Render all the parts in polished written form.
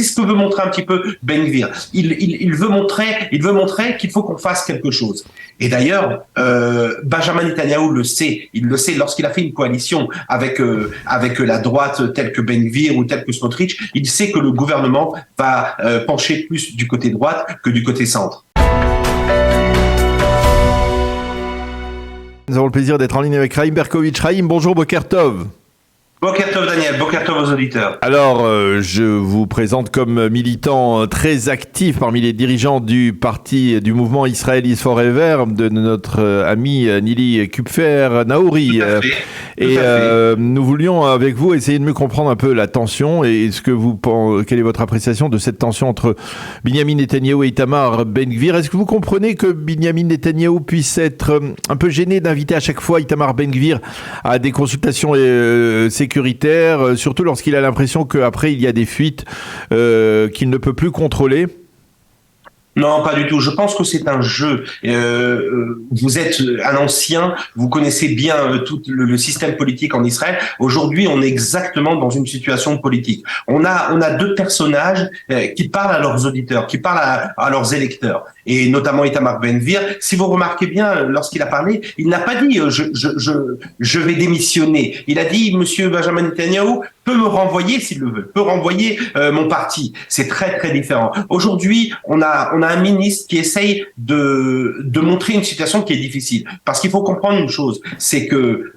ce que veut montrer un petit peu Ben Gvir. Il veut montrer qu'il faut qu'on fasse quelque chose. Et d'ailleurs, Benjamin Netanyahou le sait. Il le sait lorsqu'il a fait une coalition avec la droite telle que Ben Gvir ou telle que Smotrich. Il sait que le gouvernement va pencher plus du côté droite que du côté centre. Nous avons le plaisir d'être en ligne avec Raïm Berkovitch. Raïm, bonjour, Boker Tov. Boker Tov Daniel, Boker Tov aux auditeurs. Alors, je vous présente comme militant très actif parmi les dirigeants du mouvement Israel is Forever, de notre ami Nili Kupfer Naouri. Et nous voulions avec vous essayer de mieux comprendre un peu la tension et quelle est votre appréciation de cette tension entre Binyamin Netanyahou et Itamar Ben Gvir. Est-ce que vous comprenez que Binyamin Netanyahou puisse être un peu gêné d'inviter à chaque fois Itamar Ben Gvir à des consultations sécuritaires, surtout lorsqu'il a l'impression qu'après il y a des fuites qu'il ne peut plus contrôler? Non, pas du tout. Je pense que c'est un jeu. Vous êtes un ancien, vous connaissez bien tout le système politique en Israël. Aujourd'hui, on est exactement dans une situation politique. On a deux personnages qui parlent à leurs auditeurs, qui parlent à leurs électeurs, et notamment Itamar Ben Gvir. Si vous remarquez bien, lorsqu'il a parlé, il n'a pas dit je vais démissionner. Il a dit Monsieur Benjamin Netanyahou peut me renvoyer s'il le veut, peut renvoyer mon parti. C'est très très différent. Aujourd'hui, on a un ministre qui essaye de montrer une situation qui est difficile. Parce qu'il faut comprendre une chose, c'est que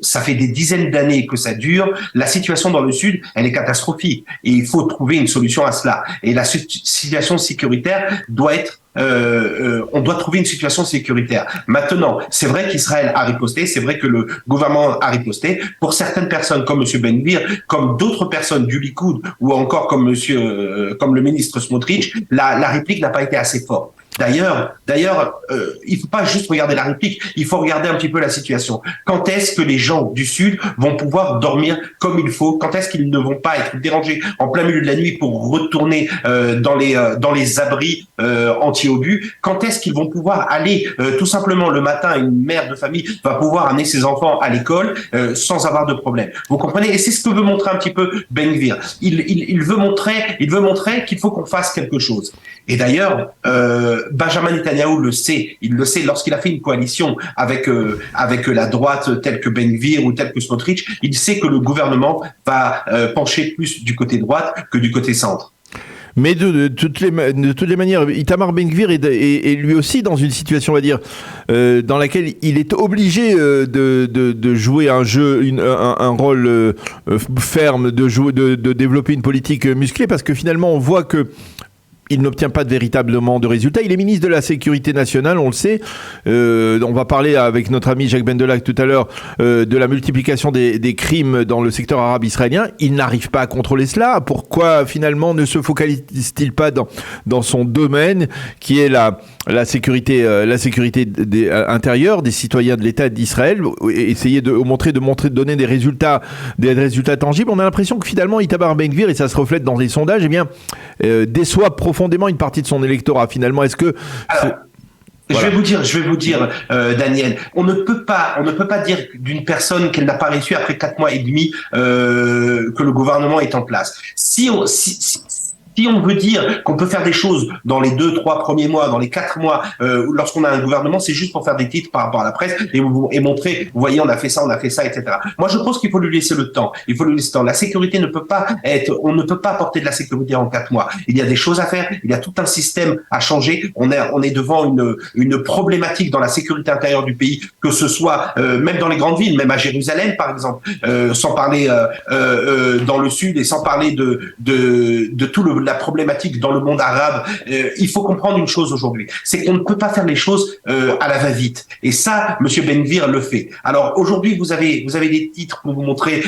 ça fait des dizaines d'années que ça dure. La situation dans le Sud, elle est catastrophique. Et il faut trouver une solution à cela. Et la situation sécuritaire doit être on doit trouver une situation sécuritaire. Maintenant, c'est vrai qu'Israël a riposté, c'est vrai que le gouvernement a riposté. Pour certaines personnes, comme M. Ben Gvir, comme d'autres personnes du Likoud, ou encore comme le ministre Smotrich, la réplique n'a pas été assez forte. D'ailleurs, il faut pas juste regarder la réplique, il faut regarder un petit peu la situation. Quand est-ce que les gens du Sud vont pouvoir dormir comme il faut? Quand est-ce qu'ils ne vont pas être dérangés en plein milieu de la nuit pour retourner dans les abris anti-obus? Quand est-ce qu'ils vont pouvoir aller tout simplement le matin, une mère de famille va pouvoir amener ses enfants à l'école sans avoir de problème? Vous comprenez? Et c'est ce que veut montrer un petit peu Ben Gvir. Il veut montrer qu'il faut qu'on fasse quelque chose. Et d'ailleurs, Benjamin Netanyahou le sait. Il le sait lorsqu'il a fait une coalition avec la droite telle que Ben Gvir ou telle que Smotrich. Il sait que le gouvernement va pencher plus du côté droite que du côté centre. Mais de toutes les manières, Itamar Ben Gvir est lui aussi dans une situation, on va dire, dans laquelle il est obligé de jouer un rôle ferme, de développer une politique musclée, parce que finalement on voit que il n'obtient pas véritablement de résultats. Il est ministre de la Sécurité nationale, on le sait. On va parler avec notre ami Jacques Bendelak tout à l'heure de la multiplication des crimes dans le secteur arabe israélien. Il n'arrive pas à contrôler cela. Pourquoi finalement ne se focalise-t-il pas dans son domaine qui est la sécurité intérieure des citoyens de l'État d'Israël, essayer de donner des résultats tangibles? On a l'impression que finalement Itamar Ben Gvir, et ça se reflète dans les sondages, déçoit profondément une partie de son électorat. Finalement, est-ce que... Je vais vous dire, Daniel, on ne peut pas dire d'une personne qu'elle n'a pas réussi après 4 mois et demi que le gouvernement est en place. Si on veut dire qu'on peut faire des choses dans les 2-3 premiers mois, dans les 4 mois, lorsqu'on a un gouvernement, c'est juste pour faire des titres par rapport à la presse et montrer, vous voyez, on a fait ça, etc. Moi, je pense qu'il faut lui laisser le temps. La sécurité ne peut pas on ne peut pas apporter de la sécurité en 4 mois. Il y a des choses à faire, il y a tout un système à changer. On est devant une problématique dans la sécurité intérieure du pays, que ce soit même dans les grandes villes, même à Jérusalem, par exemple, sans parler dans le sud et sans parler de tout la problématique dans le monde arabe. Il faut comprendre une chose aujourd'hui, c'est qu'on ne peut pas faire les choses à la va-vite. Et ça, Monsieur Ben Gvir le fait. Alors aujourd'hui, vous avez des titres pour vous montrer,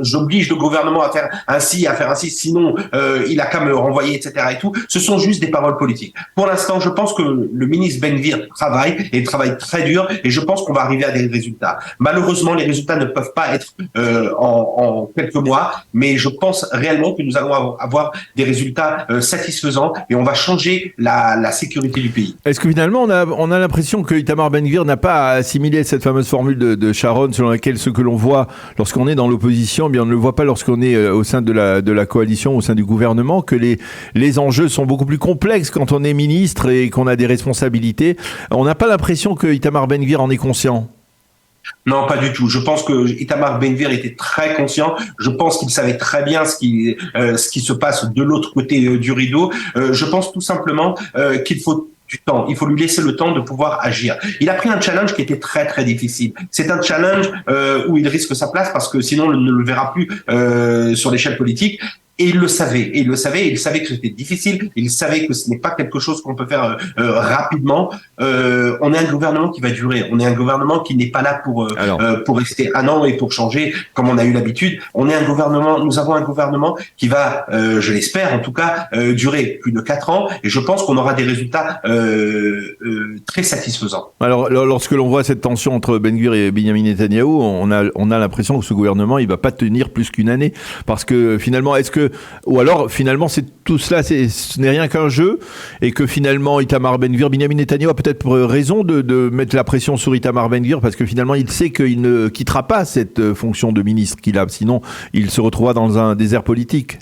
j'oblige le gouvernement à faire ainsi, sinon il a qu'à me renvoyer, etc. et tout. Ce sont juste des paroles politiques. Pour l'instant, je pense que le ministre Ben Gvir travaille très dur, et je pense qu'on va arriver à des résultats. Malheureusement, les résultats ne peuvent pas être en quelques mois, mais je pense pense réellement que nous allons avoir des résultats satisfaisants et on va changer la sécurité du pays. Est-ce que finalement on a l'impression que Itamar Ben-Gvir n'a pas assimilé cette fameuse formule de Sharon selon laquelle ce que l'on voit lorsqu'on est dans l'opposition, eh bien on ne le voit pas lorsqu'on est au sein de la coalition, au sein du gouvernement, que les enjeux sont beaucoup plus complexes quand on est ministre et qu'on a des responsabilités. On n'a pas l'impression que Itamar Ben-Gvir en est conscient. Non, pas du tout. Je pense que Itamar Ben-Gvir était très conscient. Je pense qu'il savait très bien ce qui se passe de l'autre côté du rideau. Je pense tout simplement qu'il faut du temps. Il faut lui laisser le temps de pouvoir agir. Il a pris un challenge qui était très très difficile. C'est un challenge où il risque sa place parce que sinon on ne le verra plus sur l'échelle politique. Et il le savait, il savait que c'était difficile, il savait que ce n'est pas quelque chose qu'on peut faire rapidement. On est un gouvernement qui va durer, on est un gouvernement qui n'est pas là pour rester un an et pour changer comme on a eu l'habitude. Nous avons un gouvernement qui va, je l'espère en tout cas, durer plus de 4 ans et je pense qu'on aura des résultats très satisfaisants. Alors lorsque l'on voit cette tension entre Ben-Gvir et Benyamin Netanyahou, on a l'impression que ce gouvernement il va pas tenir plus qu'une année parce que finalement ou alors finalement c'est tout cela, ce n'est rien qu'un jeu et que finalement Itamar Ben-Gvir, Benyamin Netanyahou a peut-être raison de mettre la pression sur Itamar Ben-Gvir parce que finalement il sait qu'il ne quittera pas cette fonction de ministre qu'il a, sinon il se retrouvera dans un désert politique.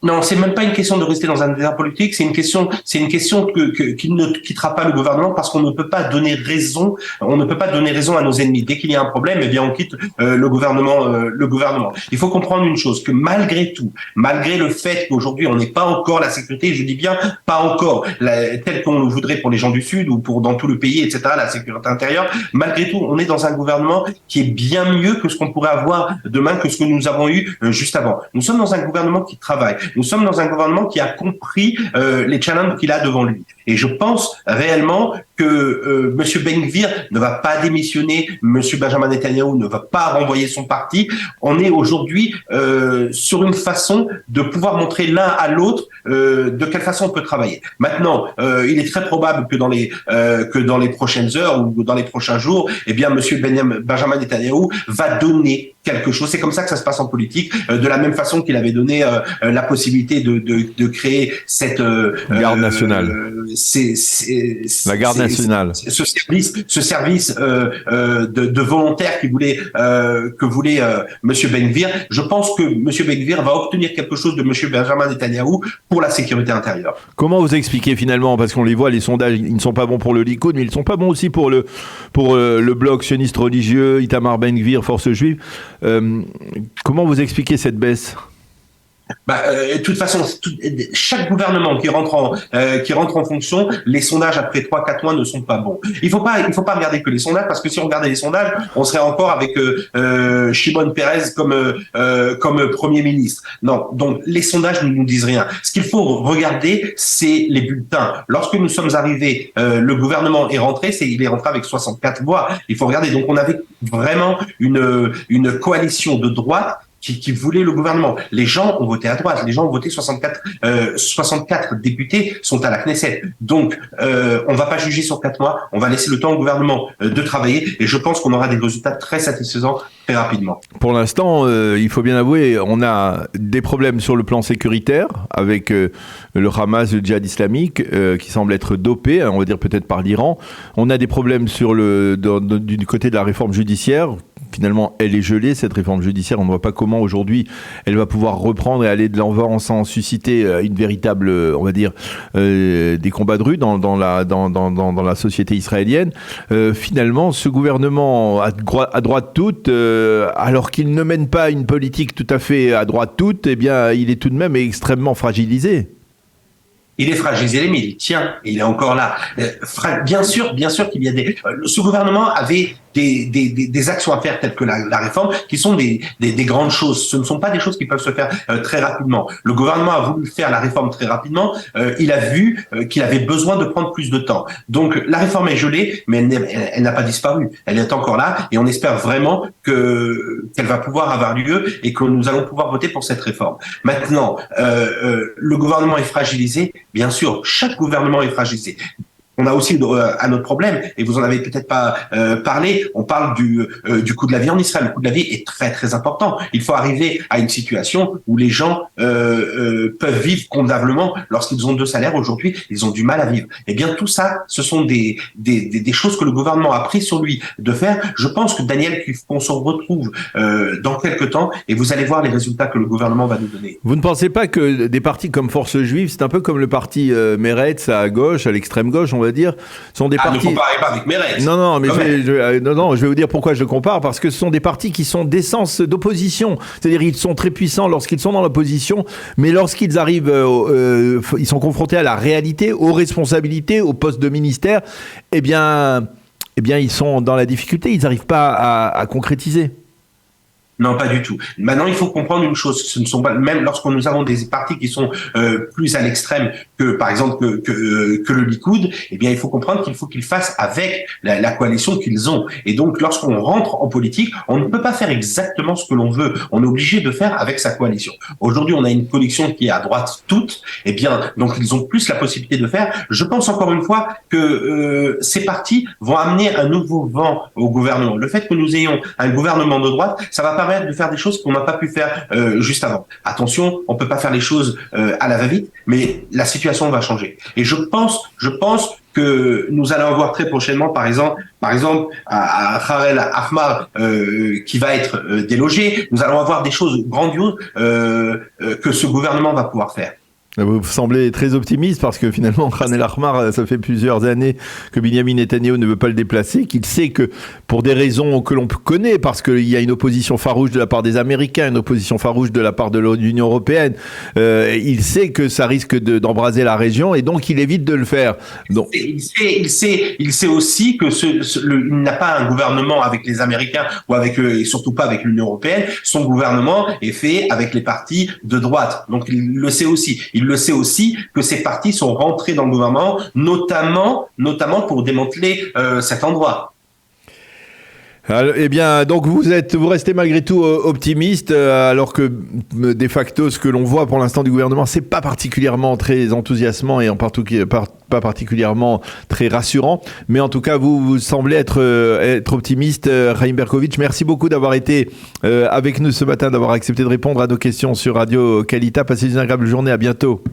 Non, c'est même pas une question de rester dans un désert politique, c'est une question qu'il ne quittera pas le gouvernement parce qu'on ne peut pas donner raison à nos ennemis. Dès qu'il y a un problème, eh bien on quitte le gouvernement. Il faut comprendre une chose, que malgré tout, malgré le fait qu'aujourd'hui on n'ait pas encore la sécurité, je dis bien pas encore, telle qu'on le voudrait pour les gens du Sud ou dans tout le pays, etc., la sécurité intérieure, malgré tout, on est dans un gouvernement qui est bien mieux que ce qu'on pourrait avoir demain, que ce que nous avons eu juste avant. Nous sommes dans un gouvernement qui travaille. Nous sommes dans un gouvernement qui a compris les challenges qu'il a devant lui. Et je pense réellement que M. Ben-Gvir ne va pas démissionner, M. Benjamin Netanyahou ne va pas renvoyer son parti. On est aujourd'hui sur une façon de pouvoir montrer l'un à l'autre de quelle façon on peut travailler. Maintenant, il est très probable que dans les prochaines heures ou dans les prochains jours, eh bien, M. Benjamin Netanyahou va donner quelque chose. C'est comme ça que ça se passe en politique, de la même façon qu'il avait donné la possibilité de créer cette garde nationale. La garde nationale. Ce service de volontaires que voulait Monsieur Ben-Gvir. Je pense que Monsieur Ben-Gvir va obtenir quelque chose de Monsieur Benjamin Netanyahou pour la sécurité intérieure. Comment vous expliquez finalement, parce qu'on les voit, les sondages, ils ne sont pas bons pour le Likoud, mais ils ne sont pas bons aussi pour le bloc sioniste religieux, Itamar Ben-Gvir, Force juive. Comment vous expliquez cette baisse ? De toute façon, chaque gouvernement qui rentre en fonction, les sondages après 3-4 mois ne sont pas bons. Il faut pas regarder que les sondages, parce que si on regardait les sondages, on serait encore avec Shimon Peres comme Premier ministre. Non, donc les sondages ne nous disent rien. Ce qu'il faut regarder, c'est les bulletins. Lorsque nous sommes arrivés, le gouvernement est rentré, il est rentré avec 64 voix. Il faut regarder. Donc on avait vraiment une coalition de droite qui voulait le gouvernement. Les gens ont voté à droite. Les gens ont voté 64 députés sont à la Knesset. Donc, on va pas juger sur 4 mois. On va laisser le temps au gouvernement de travailler. Et je pense qu'on aura des résultats très satisfaisants très rapidement. Pour l'instant, il faut bien avouer, on a des problèmes sur le plan sécuritaire avec le Hamas, le djihad islamique, qui semble être dopé, on va dire peut-être par l'Iran. On a des problèmes du côté de la réforme judiciaire. Finalement, elle est gelée, cette réforme judiciaire. On ne voit pas comment, aujourd'hui, elle va pouvoir reprendre et aller de l'avant sans susciter une véritable, on va dire, des combats de rue dans la société israélienne. Finalement, ce gouvernement à droite toute, alors qu'il ne mène pas une politique tout à fait à droite toute, eh bien, il est tout de même extrêmement fragilisé. Il est fragilisé, mais il tient, il est encore là. Bien sûr qu'il y a ce gouvernement avait des actions à faire telles que la réforme, qui sont des grandes choses. Ce ne sont pas des choses qui peuvent se faire très rapidement. Le gouvernement a voulu faire la réforme très rapidement. Il a vu qu'il avait besoin de prendre plus de temps. Donc la réforme est gelée, mais elle n'a pas disparu. Elle est encore là, et on espère vraiment qu'elle va pouvoir avoir lieu et que nous allons pouvoir voter pour cette réforme. Maintenant, le gouvernement est fragilisé. Bien sûr, chaque gouvernement est fragilisé. on a aussi un autre problème, et vous en avez peut-être pas parlé. On parle du coût de la vie en Israël. Le coût de la vie est très très important. Il faut arriver à une situation où les gens peuvent vivre convenablement. Lorsqu'ils ont 2 salaires aujourd'hui, ils ont du mal à vivre. Eh bien, tout ça, ce sont des choses que le gouvernement a pris sur lui de faire. Je pense que Daniel, qu'on se retrouve dans quelques temps, et vous allez voir les résultats que le gouvernement va nous donner. Vous ne pensez pas que des partis comme Force Juive, c'est un peu comme le parti Meretz à gauche, à l'extrême gauche, on va dire, sont des partis... Ne comparez pas avec Meretz. Non, mais je vais vous dire pourquoi je le compare, parce que ce sont des partis qui sont d'essence d'opposition. C'est-à-dire ils sont très puissants lorsqu'ils sont dans l'opposition, mais lorsqu'ils arrivent, ils sont confrontés à la réalité, aux responsabilités, aux postes de ministère, eh bien ils sont dans la difficulté, ils n'arrivent pas à concrétiser. Non, pas du tout. Maintenant, il faut comprendre une chose. Ce ne sont pas, même lorsque nous avons des partis qui sont plus à l'extrême que, par exemple, que le Likoud, eh bien, il faut comprendre qu'il faut qu'ils fassent avec la coalition qu'ils ont. Et donc, lorsqu'on rentre en politique, on ne peut pas faire exactement ce que l'on veut. On est obligé de faire avec sa coalition. Aujourd'hui, on a une coalition qui est à droite toute. Eh bien, donc, ils ont plus la possibilité de faire. Je pense encore une fois que ces partis vont amener un nouveau vent au gouvernement. Le fait que nous ayons un gouvernement de droite, ça va permettre de faire des choses qu'on n'a pas pu faire juste avant. Attention, on peut pas faire les choses à la va-vite, mais la situation va changer. Et je pense que nous allons avoir très prochainement, par exemple, à Harel Ahmar qui va être délogé. Nous allons avoir des choses grandioses que ce gouvernement va pouvoir faire. Vous semblez très optimiste parce que finalement, Khan el-Ahmar, ça fait plusieurs années que Benyamin Netanyahu ne veut pas le déplacer, qu'il sait que pour des raisons que l'on connaît, parce qu'il y a une opposition farouche de la part des Américains, une opposition farouche de la part de l'Union européenne, il sait que ça risque d'embraser la région et donc il évite de le faire. Donc... Il sait aussi que il n'a pas un gouvernement avec les Américains ou avec et surtout pas avec l'Union européenne. Son gouvernement est fait avec les partis de droite. Donc il le sait aussi. Il le sait aussi que ces partis sont rentrés dans le gouvernement, notamment pour démanteler cet endroit. Alors, eh bien, donc vous restez malgré tout optimiste, alors que de facto, ce que l'on voit pour l'instant du gouvernement, c'est pas particulièrement très enthousiasmant et pas particulièrement très rassurant. Mais en tout cas, vous semblez être optimiste, Chaim Berkovitch. Merci beaucoup d'avoir été avec nous ce matin, d'avoir accepté de répondre à nos questions sur Radio Kalita. Passez une agréable journée. À bientôt.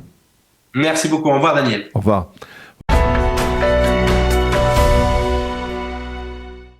Merci beaucoup. Au revoir, Daniel. Au revoir.